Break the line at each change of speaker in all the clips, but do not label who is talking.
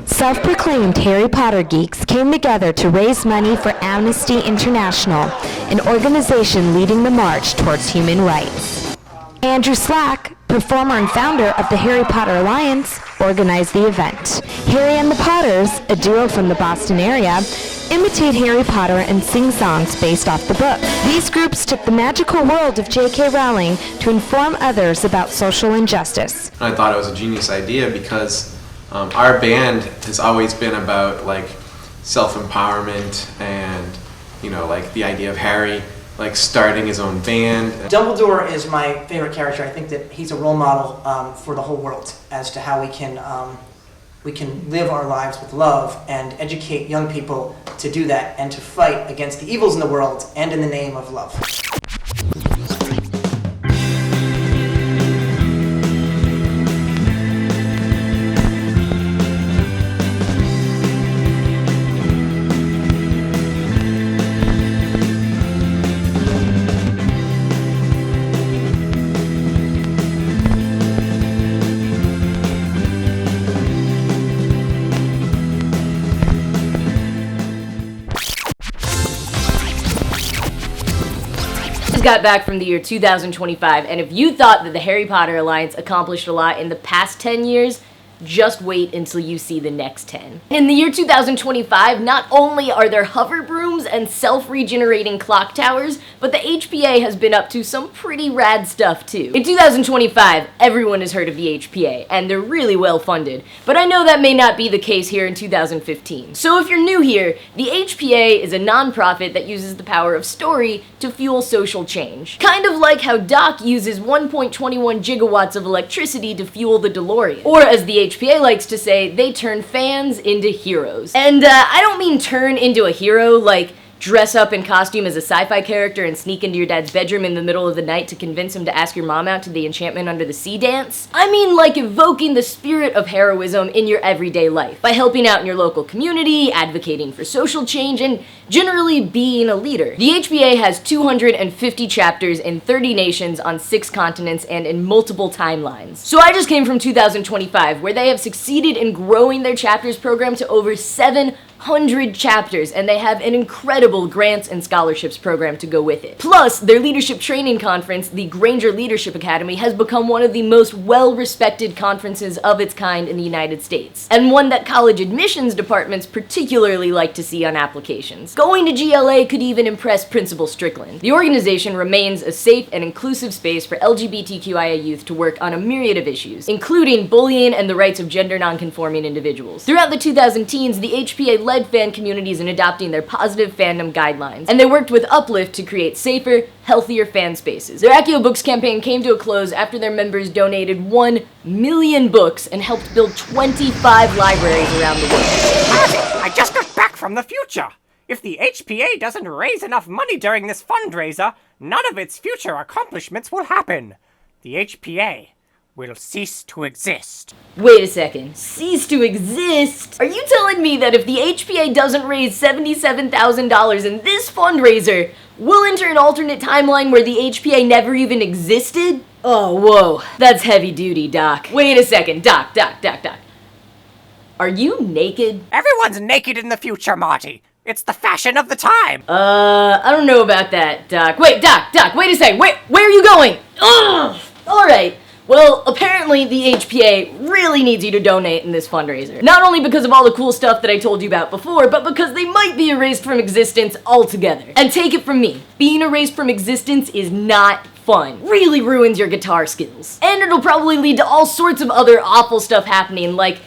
Self-proclaimed Harry Potter geeks came together to raise money for Amnesty International, an organization leading the march towards human rights. Andrew Slack, performer and founder of the Harry Potter Alliance, organized the event. Harry and the Potters, a duo from the Boston area, imitate Harry Potter and sing songs based off the book. These groups took the magical world of J.K. Rowling to inform others about social injustice.
I thought it was a genius idea because our band has always been about like self-empowerment and like the idea of Harry like starting his own band.
Dumbledore is my favorite character. I think that he's a role model for the whole world as to how we can live our lives with love and educate young people to do that and to fight against the evils in the world and in the name of love.
Got back from the year 2025, and if you thought that the Harry Potter Alliance accomplished a lot in the past 10 years, just wait until you see the next 10. In the year 2025, not only are there hover brooms and self-regenerating clock towers, but the HPA has been up to some pretty rad stuff too. In 2025, everyone has heard of the HPA, and they're really well funded, but I know that may not be the case here in 2015. So if you're new here, the HPA is a nonprofit that uses the power of story to fuel social change. Kind of like how Doc uses 1.21 gigawatts of electricity to fuel the DeLorean. Or as the HPA likes to say, they turn fans into heroes. And I don't mean turn into a hero like dress up in costume as a sci-fi character and sneak into your dad's bedroom in the middle of the night to convince him to ask your mom out to the Enchantment Under the Sea dance. I mean like evoking the spirit of heroism in your everyday life by helping out in your local community, advocating for social change, and generally being a leader. The HPA has 250 chapters in 30 nations on 6 continents and in multiple timelines. So I just came from 2025, where they have succeeded in growing their chapters program to over 700 chapters, and they have an incredible grants and scholarships program to go with it. Plus, their leadership training conference, the Granger Leadership Academy, has become one of the most well-respected conferences of its kind in the United States, and one that college admissions departments particularly like to see on applications. Going to GLA could even impress Principal Strickland. The organization remains a safe and inclusive space for LGBTQIA youth to work on a myriad of issues, including bullying and the rights of gender non-conforming individuals. Throughout the 2010s, the HPA led fan communities in adopting their positive fandom guidelines, and they worked with Uplift to create safer, healthier fan spaces. Their Accio Books campaign came to a close after their members donated 1 million books and helped build 25 libraries around the world.
I just got back from the future. If the HPA doesn't raise enough money during this fundraiser, none of its future accomplishments will happen. The HPA will cease to exist.
Wait a second. Cease to exist? Are you telling me that if the HPA doesn't raise $77,000 in this fundraiser, we'll enter an alternate timeline where the HPA never even existed? Oh, whoa. That's heavy duty, Doc. Wait a second. Doc. Are you naked?
Everyone's naked in the future, Marty. It's the fashion of the time.
I don't know about that, Doc. Wait, Doc, wait a second. Where are you going? Ugh! Alright. Well, apparently the HPA really needs you to donate in this fundraiser. Not only because of all the cool stuff that I told you about before, but because they might be erased from existence altogether. And take it from me, being erased from existence is not fun. Really ruins your guitar skills. And it'll probably lead to all sorts of other awful stuff happening, like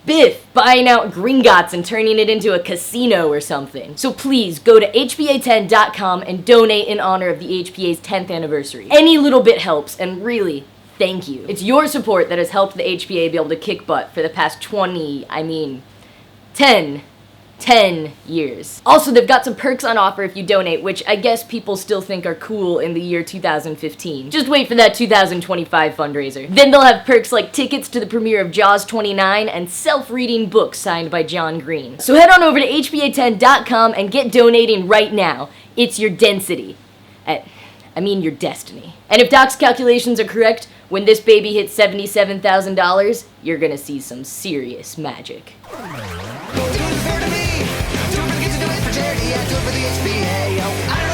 Biff buying out Gringotts and turning it into a casino or something. So please go to hpa10.com and donate in honor of the HPA's 10th anniversary. Any little bit helps, and really, thank you. It's your support that has helped the HPA be able to kick butt for the past 10 years. Also, they've got some perks on offer if you donate, which I guess people still think are cool in the year 2015. Just wait for that 2025 fundraiser. Then they'll have perks like tickets to the premiere of Jaws 29 and self-reading books signed by John Green. So head on over to hpa10.com and get donating right now. It's your density. I mean your destiny. And if Doc's calculations are correct, when this baby hits $77,000, you're gonna see some serious magic.
Do it for me. Do it for the kids, do it for charity. I do it for the HPA.